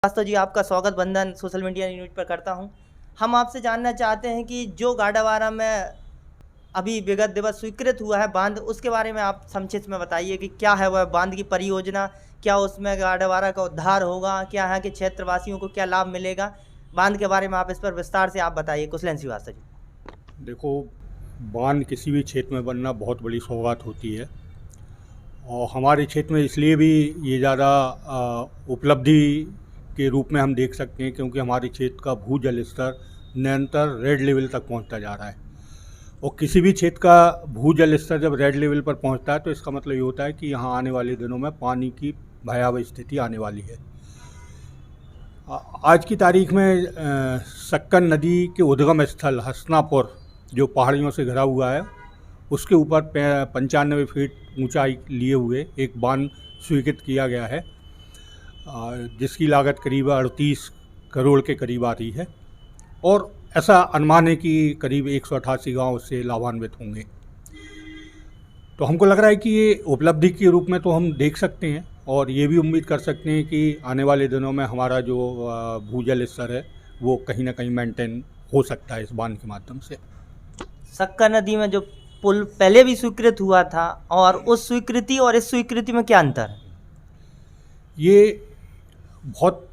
वास्तव जी आपका स्वागत बंधन सोशल मीडिया यूनिट पर करता हूं। हम आपसे जानना चाहते हैं कि जो गाडावारा में अभी विगत दिवस स्वीकृत हुआ है बांध, उसके बारे में आप संक्षिप्त में बताइए कि क्या है वह बांध की परियोजना, क्या उसमें गाडावारा का उद्धार होगा, क्या यहाँ के क्षेत्रवासियों को क्या लाभ मिलेगा। बांध के बारे में आप इस पर विस्तार से आप बताइए कुशलेंद्र श्रीवास्तव जी। देखो, बांध किसी भी क्षेत्र में बनना बहुत बड़ी सौगात होती है और हमारे क्षेत्र में इसलिए भी ये ज़्यादा उपलब्धि के रूप में हम देख सकते हैं क्योंकि हमारे क्षेत्र का भूजल स्तर निरंतर रेड लेवल तक पहुंचता जा रहा है। और किसी भी क्षेत्र का भूजल स्तर जब रेड लेवल पर पहुंचता है तो इसका मतलब ये होता है कि यहाँ आने वाले दिनों में पानी की भयावह स्थिति आने वाली है। आज की तारीख में सक्कन नदी के उद्गम स्थल हसनापुर जो पहाड़ियों से घिरा हुआ है उसके ऊपर 95 फीट ऊंचाई लिए हुए एक बांध स्वीकृत किया गया है, जिसकी लागत करीब 38 करोड़ के करीब आ रही है और ऐसा अनुमान है कि करीब 188 गांव उससे लाभान्वित होंगे। तो हमको लग रहा है कि ये उपलब्धि के रूप में तो हम देख सकते हैं और ये भी उम्मीद कर सकते हैं कि आने वाले दिनों में हमारा जो भूजल स्तर है वो कहीं ना कहीं मेंटेन हो सकता है इस बांध के माध्यम से। सक्कर नदी में जो पुल पहले भी स्वीकृत हुआ था और उस स्वीकृति और इस स्वीकृति में क्या अंतर है? ये बहुत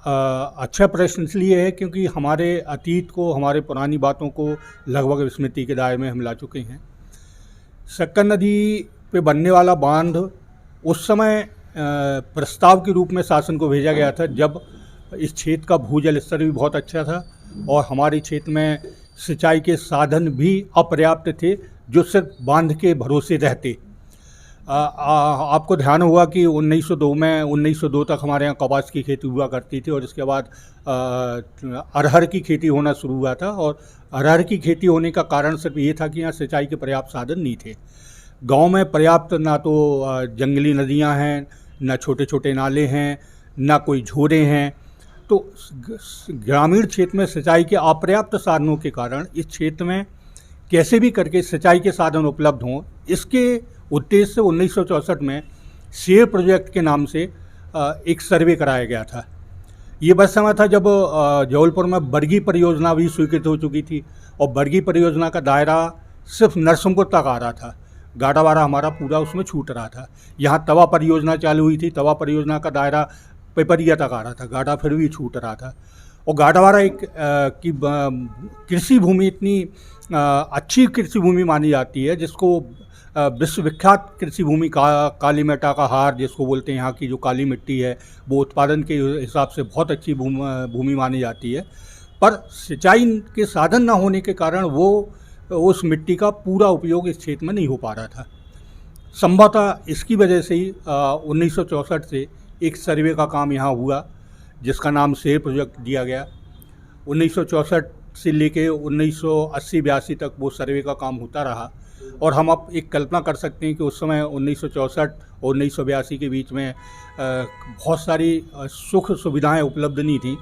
अच्छा प्रश्न इसलिए है क्योंकि हमारे अतीत को, हमारे पुरानी बातों को लगभग स्मृति के दायरे में हम ला चुके हैं। सक्कर नदी पे बनने वाला बांध उस समय प्रस्ताव के रूप में शासन को भेजा गया था जब इस क्षेत्र का भूजल स्तर भी बहुत अच्छा था और हमारे क्षेत्र में सिंचाई के साधन भी अपर्याप्त थे जो सिर्फ बांध के भरोसे रहते। आपको ध्यान होगा कि 1902 तक हमारे यहाँ कपास की खेती हुआ करती थी और इसके बाद अरहर की खेती होना शुरू हुआ था और अरहर की खेती होने का कारण सिर्फ ये था कि यहाँ सिंचाई के पर्याप्त साधन नहीं थे। गांव में पर्याप्त ना तो जंगली नदियाँ हैं, ना छोटे छोटे नाले हैं, ना कोई झोरे हैं। तो ग्रामीण क्षेत्र में सिंचाई के अपर्याप्त साधनों के कारण इस क्षेत्र में कैसे भी करके सिंचाई के साधन उपलब्ध हों, इसके उद्देश्य से 1964 में शेर प्रोजेक्ट के नाम से एक सर्वे कराया गया था। ये बस समय था जब जबलपुर में बरगी परियोजना भी स्वीकृत हो चुकी थी और बरगी परियोजना का दायरा सिर्फ नरसिंहपुर तक आ रहा था, गाडावारा हमारा पूरा उसमें छूट रहा था। यहाँ तवा परियोजना चालू हुई थी, तवा परियोजना का दायरा पिपरिया तक आ रहा था, गाडा फिर भी छूट रहा था। और गाडावारा एक की कृषि भूमि इतनी अच्छी कृषि भूमि मानी जाती है जिसको विश्वविख्यात कृषि भूमि काली मेटा का हार जिसको बोलते हैं, यहाँ की जो काली मिट्टी है वो उत्पादन के हिसाब से बहुत अच्छी भूमि मानी जाती है। पर सिंचाई के साधन न होने के कारण वो उस मिट्टी का पूरा उपयोग इस क्षेत्र में नहीं हो पा रहा था। संभवतः इसकी वजह से ही 1964 से एक सर्वे का काम यहाँ हुआ जिसका नाम शेर प्रोजेक्ट दिया गया। 1964 से लेके 1980-82 तक वो सर्वे का काम होता रहा और हम अब एक कल्पना कर सकते हैं कि उस समय 1964 और 1982 के बीच में बहुत सारी सुख सुविधाएं उपलब्ध नहीं थी।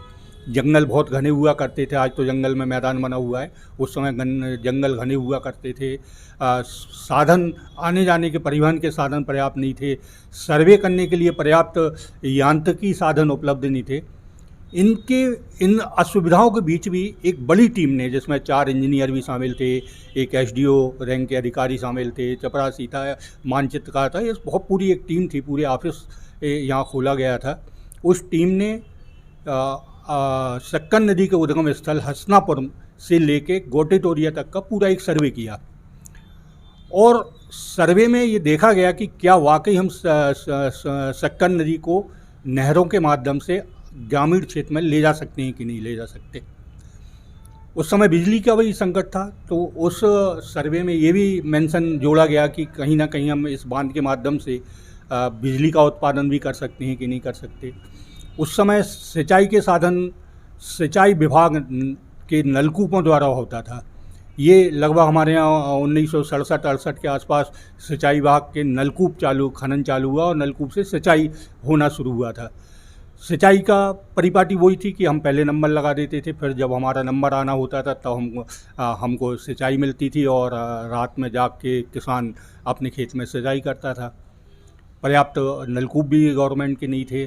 जंगल बहुत घने हुआ करते थे, आज तो जंगल में मैदान बना हुआ है, उस समय जंगल घने हुआ करते थे। साधन आने जाने के परिवहन के साधन पर्याप्त नहीं थे, सर्वे करने के लिए पर्याप्त यांत्रिकी साधन उपलब्ध नहीं थे। इन असुविधाओं के बीच भी एक बड़ी टीम ने, जिसमें 4 इंजीनियर भी शामिल थे, एक एसडीओ रैंक के अधिकारी शामिल थे, चपरासी था, मानचित्रकार था, ये बहुत पूरी एक टीम थी, पूरे ऑफिस यहाँ खोला गया था। उस टीम ने सक्कन नदी के उद्गम स्थल हसनापुर से लेके गोटेटोरिया तक का पूरा एक सर्वे किया और सर्वे में ये देखा गया कि क्या वाकई हम सक्कन नदी को नहरों के माध्यम से ग्रामीण क्षेत्र में ले जा सकते हैं कि नहीं ले जा सकते। उस समय बिजली का भी संकट था, तो उस सर्वे में ये भी मेंशन जोड़ा गया कि कहीं ना कहीं हम इस बांध के माध्यम से बिजली का उत्पादन भी कर सकते हैं कि नहीं कर सकते। उस समय सिंचाई के साधन सिंचाई विभाग के नलकूपों द्वारा होता था। ये लगभग हमारे यहाँ 1967-68 के आसपास सिंचाई विभाग के नलकूप खनन चालू हुआ और नलकूप से सिंचाई होना शुरू हुआ था। सिंचाई का परिपाटी वही थी कि हम पहले नंबर लगा देते थे, फिर जब हमारा नंबर आना होता था तब हमको सिंचाई मिलती थी और रात में जाग के किसान अपने खेत में सिंचाई करता था। पर्याप्त नलकूप भी गवर्नमेंट के नहीं थे।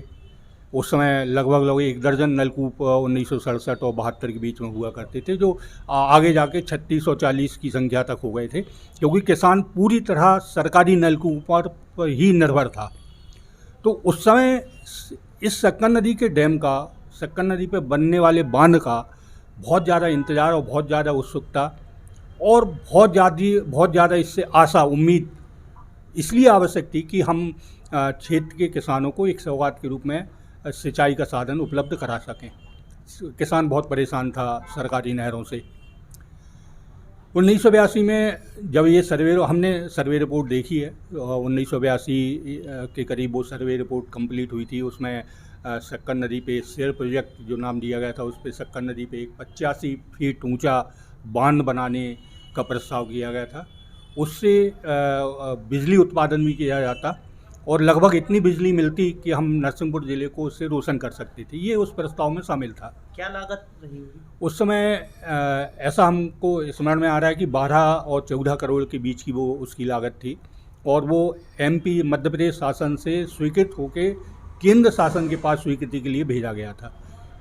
उस समय लगभग 1 दर्जन नलकूप 1967 और 72 के बीच में हुआ करते थे, जो आगे जाके 36 और 40 की संख्या तक हो गए थे, क्योंकि किसान पूरी तरह सरकारी नलकूपों पर ही निर्भर था। तो उस समय इस सक्कर नदी के डैम का, सक्कर नदी पे बनने वाले बांध का बहुत ज़्यादा इंतज़ार और बहुत ज़्यादा उत्सुकता और बहुत ज़्यादा इससे आशा, उम्मीद इसलिए आवश्यक थी कि हम क्षेत्र के किसानों को एक सौगात के रूप में सिंचाई का साधन उपलब्ध करा सकें। किसान बहुत परेशान था सरकारी नहरों से। 1982 में जब ये हमने सर्वे रिपोर्ट देखी है, 1982 के करीब वो सर्वे रिपोर्ट कंप्लीट हुई थी। उसमें सक्कर नदी पे शेर प्रोजेक्ट जो नाम दिया गया था, उस पर सक्कर नदी पे एक 85 फीट ऊंचा बांध बनाने का प्रस्ताव किया गया था। उससे बिजली उत्पादन भी किया जाता और लगभग इतनी बिजली मिलती कि हम नरसिंहपुर ज़िले को उससे रोशन कर सकते थे। ये उस प्रस्ताव में शामिल था। क्या लागत रही होगी उस समय? ऐसा हमको स्मरण में आ रहा है कि 12 और 14 करोड़ के बीच की वो उसकी लागत थी, और वो MP मध्य प्रदेश शासन से स्वीकृत होकर केंद्र शासन के पास स्वीकृति के लिए भेजा गया था।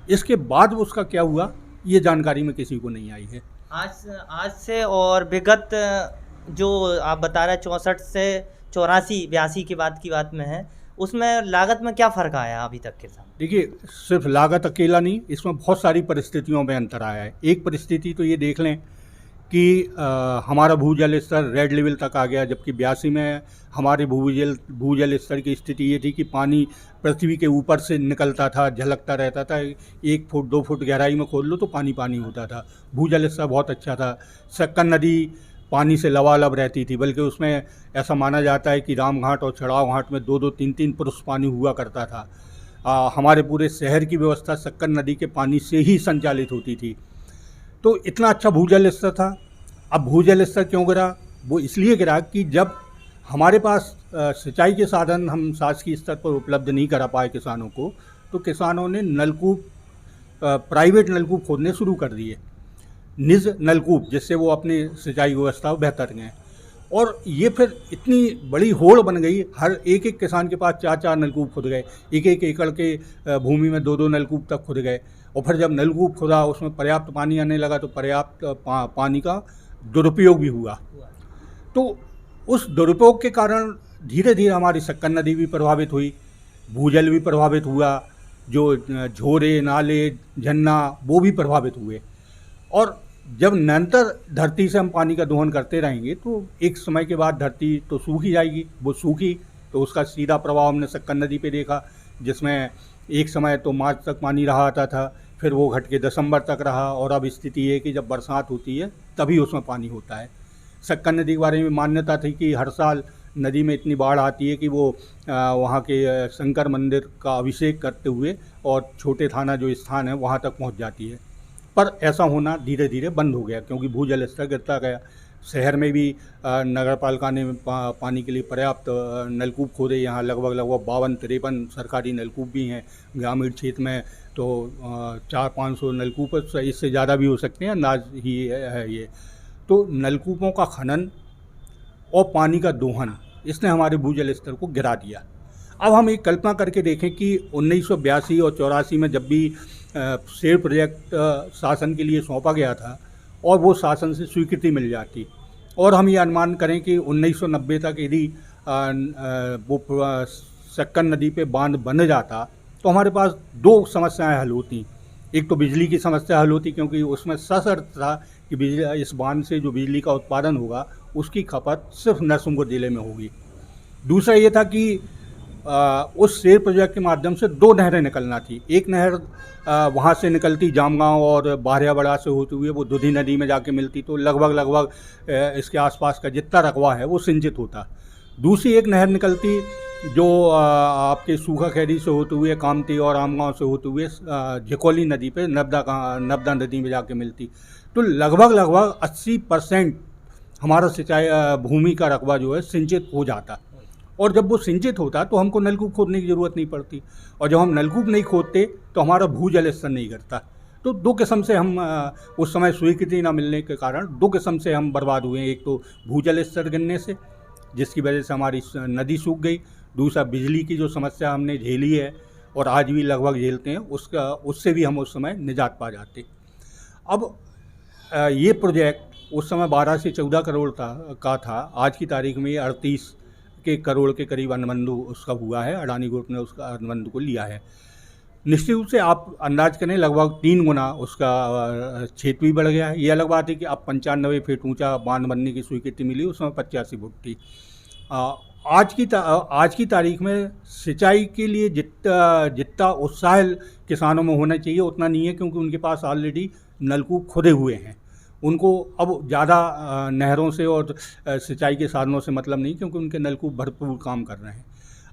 इसके बाद उसका क्या हुआ, ये जानकारी में किसी को नहीं आई है। आज से और विगत जो आप बता रहे 64 से 84-82 के बाद की बात में है, उसमें लागत में क्या फ़र्क आया अभी तक के साथ? देखिए, सिर्फ लागत अकेला नहीं, इसमें बहुत सारी परिस्थितियों में अंतर आया है। एक परिस्थिति तो ये देख लें कि हमारा भूजल स्तर रेड लेवल तक आ गया, जबकि 82 में हमारे भूजल स्तर की स्थिति ये थी कि पानी पृथ्वी के ऊपर से निकलता था, झलकता रहता था। 1 फुट 2 फुट गहराई में खोद लो तो पानी होता था। भूजल स्तर बहुत अच्छा था। सक्कर नदी पानी से लबालब रहती थी, बल्कि उसमें ऐसा माना जाता है कि रामघाट और चढ़ाव घाट में 2-2 3-3 पुरुष पानी हुआ करता था। हमारे पूरे शहर की व्यवस्था सक्कर नदी के पानी से ही संचालित होती थी। तो इतना अच्छा भूजल स्तर था। अब भूजल स्तर क्यों गिरा? वो इसलिए गिरा कि जब हमारे पास सिंचाई के साधन हम शासकीय स्तर पर उपलब्ध नहीं करा पाए किसानों को, तो किसानों ने नलकूप, प्राइवेट नलकूप खोदने शुरू कर दिए, निज नलकूप, जिससे वो अपनी सिंचाई व्यवस्था बेहतर करें। और ये फिर इतनी बड़ी होड़ बन गई, हर एक किसान के पास 4-4 नलकूप खुद गए, 1-1 एकड़ के भूमि में 2-2 नलकूप तक खुद गए। और फिर जब नलकूप खुदा, उसमें पर्याप्त पानी आने लगा, तो पर्याप्त पानी का दुरुपयोग भी हुआ। तो उस दुरुपयोग के कारण धीरे धीरे हमारी सक्कर नदी भी प्रभावित हुई, भूजल भी प्रभावित हुआ, जो झोरे, नाले, झरना वो भी प्रभावित हुए। और जब निरंतर धरती से हम पानी का दोहन करते रहेंगे तो एक समय के बाद धरती तो सूख ही जाएगी। वो सूखी तो उसका सीधा प्रभाव हमने सक्कर नदी पे देखा, जिसमें एक समय तो मार्च तक पानी रहा आता था, फिर वो घट के दिसंबर तक रहा, और अब स्थिति ये है कि जब बरसात होती है तभी उसमें पानी होता है। सक्कर नदी के बारे में मान्यता थी कि हर साल नदी में इतनी बाढ़ आती है कि वो वहाँ के शंकर मंदिर का अभिषेक करते हुए और छोटे थाना जो स्थान है वहाँ तक पहुँच जाती है। पर ऐसा होना धीरे धीरे बंद हो गया, क्योंकि भूजल स्तर गिरता गया। शहर में भी नगर पालिका ने पानी के लिए पर्याप्त नलकूप खोदे। यहाँ लगभग 52-53 सरकारी नलकूप भी हैं। ग्रामीण क्षेत्र में तो 400-500 नलकूप, इससे ज़्यादा भी हो सकते हैं, अंदाज ही है ये। तो नलकूपों का खनन और पानी का दोहन, इसने हमारे भूजल स्तर को गिरा दिया। अब हम एक कल्पना करके देखें कि 1982 और 84 में जब भी शेर प्रोजेक्ट शासन के लिए सौंपा गया था और वो शासन से स्वीकृति मिल जाती, और हम ये अनुमान करें कि 1990 तक यदि वो सक्कर नदी पे बांध बन जाता, तो हमारे पास 2 समस्याएं हल होती। एक तो बिजली की समस्या हल होती, क्योंकि उसमें सशर्त था कि बिजली, इस बांध से जो बिजली का उत्पादन होगा उसकी खपत सिर्फ नरसिंहपुर ज़िले में होगी। दूसरा ये था कि उस शेर प्रोजेक्ट के माध्यम से 2 नहरें निकलना थी। एक नहर वहाँ से निकलती जामगांव और बारियाबड़ा से होते हुए वो दुधी नदी में जाके मिलती, तो लगभग इसके आसपास का जितना रकबा है वो सिंचित होता। दूसरी एक नहर निकलती जो आपके सूखा खैरी से होते हुए कामती और आमगांव से होते हुए झिकोली नदी पे नर्मदा नदी में जाके मिलती। तो लगभग 80% हमारा सिंचाई भूमि का रकबा जो है सिंचित हो जाता। और जब वो सिंचित होता तो हमको नलकूप खोदने की ज़रूरत नहीं पड़ती, और जब हम नलकूप नहीं खोदते तो हमारा भूजल स्तर नहीं गिरता। तो 2 किस्म से हम उस समय स्वीकृति न मिलने के कारण 2 किस्म से हम बर्बाद हुए। एक तो भूजल स्तर गिरने से, जिसकी वजह से हमारी नदी सूख गई। दूसरा बिजली की जो समस्या हमने झेली है, और आज भी लगभग झेलते हैं, उससे भी हम उस समय निजात पा जाते। अब ये प्रोजेक्ट उस समय 12 से 14 करोड़ था। आज की तारीख में ये 38 करोड़ के करीब अनुबंध उसका हुआ है। अडानी ग्रुप ने उसका अनुबंध को लिया है। निश्चित रूप से आप अंदाज करें लगभग 3 गुना उसका क्षेत्र भी बढ़ गया है। ये अलग बात है कि अब 95 फीट ऊंचा बांध बनने की स्वीकृति मिली, उस समय 85 फुट थी। आज की तारीख में सिंचाई के लिए जितना उत्साह किसानों में होना चाहिए उतना नहीं है, क्योंकि उनके पास ऑलरेडी नलकूप खुदे हुए हैं। उनको अब ज़्यादा नहरों से और सिंचाई के साधनों से मतलब नहीं, क्योंकि उनके नलकूप भरपूर काम कर रहे हैं।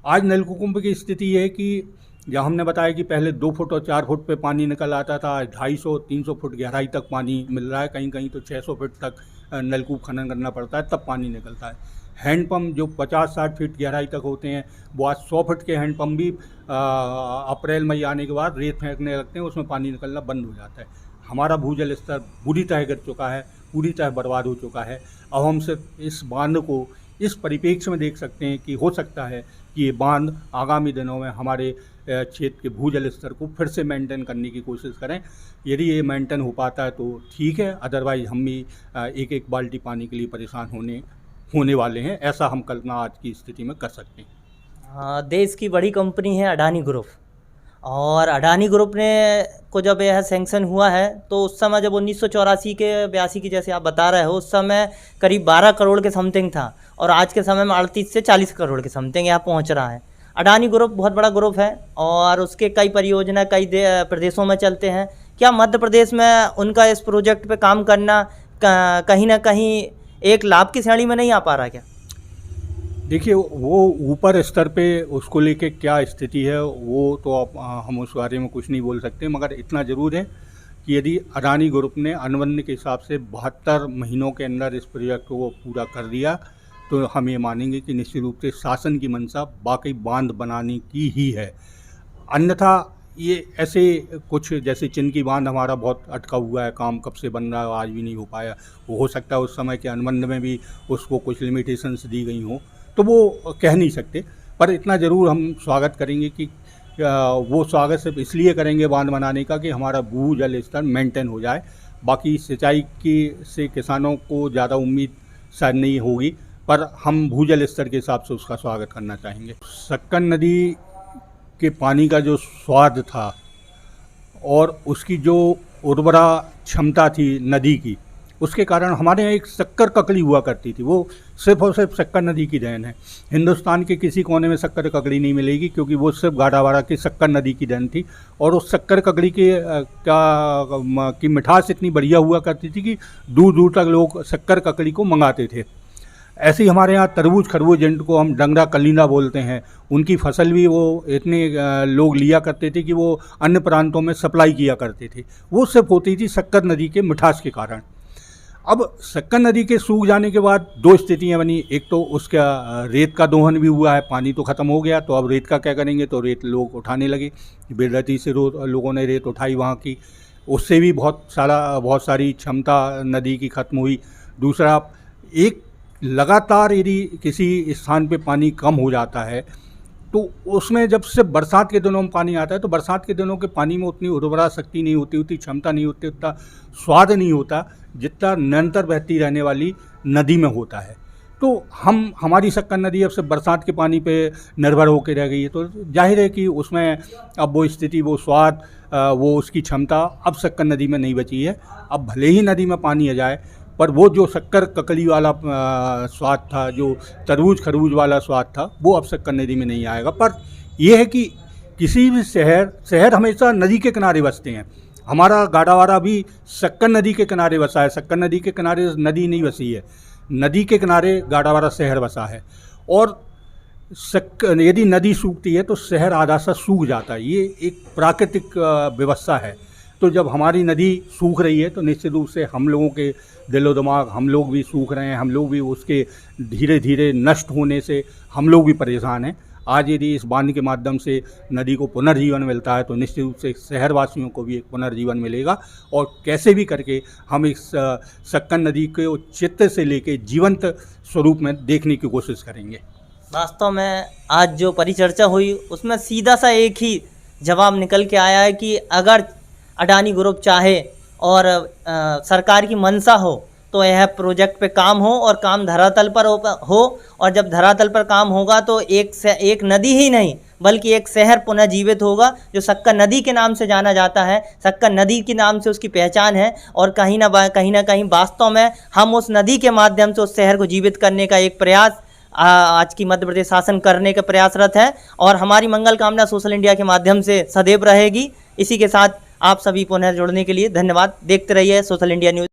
आज नलकूपों की स्थिति ये है कि जहाँ हमने बताया कि पहले 2 फुट और 4 फुट पे पानी निकल आता था, 250-300 फुट गहराई तक पानी मिल रहा है। कहीं कहीं तो 600 फीट तक नलकूप खनन करना पड़ता है, तब पानी निकलता है। हैंडपम्प जो 50-60 फीट गहराई तक होते हैं, वो आज 100 फीट के हैंडपम्प भी अप्रैल मई आने के बाद रेत फेंकने लगते हैं, उसमें पानी निकलना बंद हो जाता है। हमारा भूजल स्तर बुरी तरह गिर चुका है, पूरी तरह बर्बाद हो चुका है। अब हम सिर्फ इस बांध को इस परिप्रेक्ष्य में देख सकते हैं कि हो सकता है कि ये बांध आगामी दिनों में हमारे क्षेत्र के भूजल स्तर को फिर से मेंटेन करने की कोशिश करें। यदि ये मेंटेन हो पाता है तो ठीक है, अदरवाइज़ हम भी एक एक बाल्टी पानी के लिए परेशान होने वाले हैं। ऐसा हम कल्पना आज की स्थिति में कर सकते हैं। देश की बड़ी कंपनी है अडानी ग्रुप, और अडानी ग्रुप ने को जब यह सैंक्शन हुआ है तो उस समय जब 1984 के 82 की जैसे आप बता रहे हो, उस समय करीब 12 करोड़ के समथिंग था, और आज के समय में 38 से 40 करोड़ के समथिंग यहाँ पहुँच रहा है। अडानी ग्रुप बहुत बड़ा ग्रुप है और उसके कई परियोजना कई प्रदेशों में चलते हैं। क्या मध्य प्रदेश में उनका इस प्रोजेक्ट पे काम करना कहीं ना कहीं एक लाभ की श्रेणी में नहीं आ पा रहा क्या? देखिए, वो ऊपर स्तर पे उसको लेके क्या स्थिति है वो तो हम उस बारे में कुछ नहीं बोल सकते, मगर इतना ज़रूर है कि यदि अडानी ग्रुप ने अनुबंध के हिसाब से 72 महीनों के अंदर इस प्रोजेक्ट को पूरा कर दिया तो हम ये मानेंगे कि निश्चित रूप से शासन की मंशा वाकई बांध बनाने की ही है। अन्यथा ये ऐसे कुछ जैसे चिनकी बांध हमारा बहुत अटका हुआ है, काम कब से बन रहा है आज भी नहीं हो पाया। वो हो सकता है उस समय के अनुबंध में भी उसको कुछ लिमिटेशंस दी गई हों, तो वो कह नहीं सकते। पर इतना ज़रूर हम स्वागत करेंगे कि वो स्वागत सिर्फ इसलिए करेंगे बांध बनाने का कि हमारा भूजल स्तर मेंटेन हो जाए। बाकी सिंचाई की से किसानों को ज़्यादा उम्मीद शायद नहीं होगी, पर हम भूजल स्तर के हिसाब से उसका स्वागत करना चाहेंगे। सक्कन नदी के पानी का जो स्वाद था और उसकी जो उर्वरा क्षमता थी नदी की, उसके कारण हमारे यहाँ एक शक्कर ककड़ी हुआ करती थी। वो सिर्फ और सिर्फ शक्कर नदी की देन है। हिंदुस्तान के किसी कोने में शक्कर ककड़ी नहीं मिलेगी, क्योंकि वो सिर्फ गाड़ावाड़ा की शक्कर नदी की देन थी। और उस शक्कर ककड़ी की मिठास इतनी बढ़िया हुआ करती थी कि दूर दूर तक लोग शक्कर ककड़ी को मंगाते थे। ऐसे ही हमारे यहाँ तरबूज खरबूज जिनको हम डंगरा कलिंदा बोलते हैं, उनकी फसल भी वो इतने लोग लिया करते थे कि वो अन्य प्रांतों में सप्लाई किया करते थे। वो सिर्फ होती थी शक्कर नदी के मिठास के कारण। अब शक्कर नदी के सूख जाने के बाद 2 स्थितियाँ बनी। एक तो उसका रेत का दोहन भी हुआ है, पानी तो ख़त्म हो गया, तो अब रेत का क्या करेंगे, तो रेत लोग उठाने लगे। बेदर्दी से लोगों ने रेत उठाई वहाँ की, उससे भी बहुत सारी क्षमता नदी की ख़त्म हुई। दूसरा, एक लगातार यदि किसी स्थान पे पानी कम हो जाता है तो उसमें जब से बरसात के दिनों में पानी आता है तो बरसात के दिनों के पानी में उतनी उर्वरा शक्ति नहीं होती, उतनी क्षमता नहीं होती, उतना स्वाद नहीं होता जितना निरंतर बहती रहने वाली नदी में होता है। तो हमारी शक्कर नदी अब सिर्फ बरसात के पानी पे निर्भर होकर रह गई है, तो जाहिर है कि उसमें अब वो स्थिति, वो स्वाद, वो उसकी क्षमता अब शक्कर नदी में नहीं बची है। अब भले ही नदी में पानी आ जाए, पर वो जो शक्कर ककड़ी वाला स्वाद था, जो तरबूज खरबूज वाला स्वाद था, वो अब शक्कर नदी में नहीं आएगा। पर यह है कि किसी भी शहर हमेशा नदी के किनारे बसते हैं। हमारा गाड़ावाड़ा भी शक्कर नदी के किनारे बसा है। शक्कर नदी के किनारे नदी नहीं बसी है, नदी के किनारे गाड़ावाड़ा शहर बसा है। और यदि नदी सूखती है तो शहर आधा सा सूख जाता है। ये एक प्राकृतिक व्यवस्था है। तो जब हमारी नदी सूख रही है तो निश्चित रूप से हम लोगों के दिलो दिमाग, हम लोग भी सूख रहे हैं, हम लोग भी उसके धीरे धीरे नष्ट होने से हम लोग भी परेशान हैं। आज यदि इस बांध के माध्यम से नदी को पुनर्जीवन मिलता है तो निश्चित रूप से शहरवासियों को भी एक पुनर्जीवन मिलेगा। और कैसे भी करके हम इस शक्कर नदी के चित्र से लेके जीवंत स्वरूप में देखने की कोशिश करेंगे। वास्तव में आज जो परिचर्चा हुई उसमें सीधा सा एक ही जवाब निकल के आया है कि अगर अडानी ग्रुप चाहे और सरकार की मंशा हो तो यह प्रोजेक्ट पे काम हो और काम धरातल पर हो और जब धरातल पर काम होगा तो एक नदी ही नहीं बल्कि एक शहर पुनर्जीवित होगा जो सक्कर नदी के नाम से जाना जाता है। सक्कर नदी के नाम से उसकी पहचान है और कहीं ना कहीं वास्तव में हम उस नदी के माध्यम से उस शहर को जीवित करने का एक प्रयास आज की मध्य प्रदेश शासन करने का प्रयासरत है और हमारी मंगल कामना सोशल इंडिया के माध्यम से सदैव रहेगी। इसी के साथ आप सभी पुनः जुड़ने के लिए धन्यवाद। देखते रहिए सोशल इंडिया न्यूज़।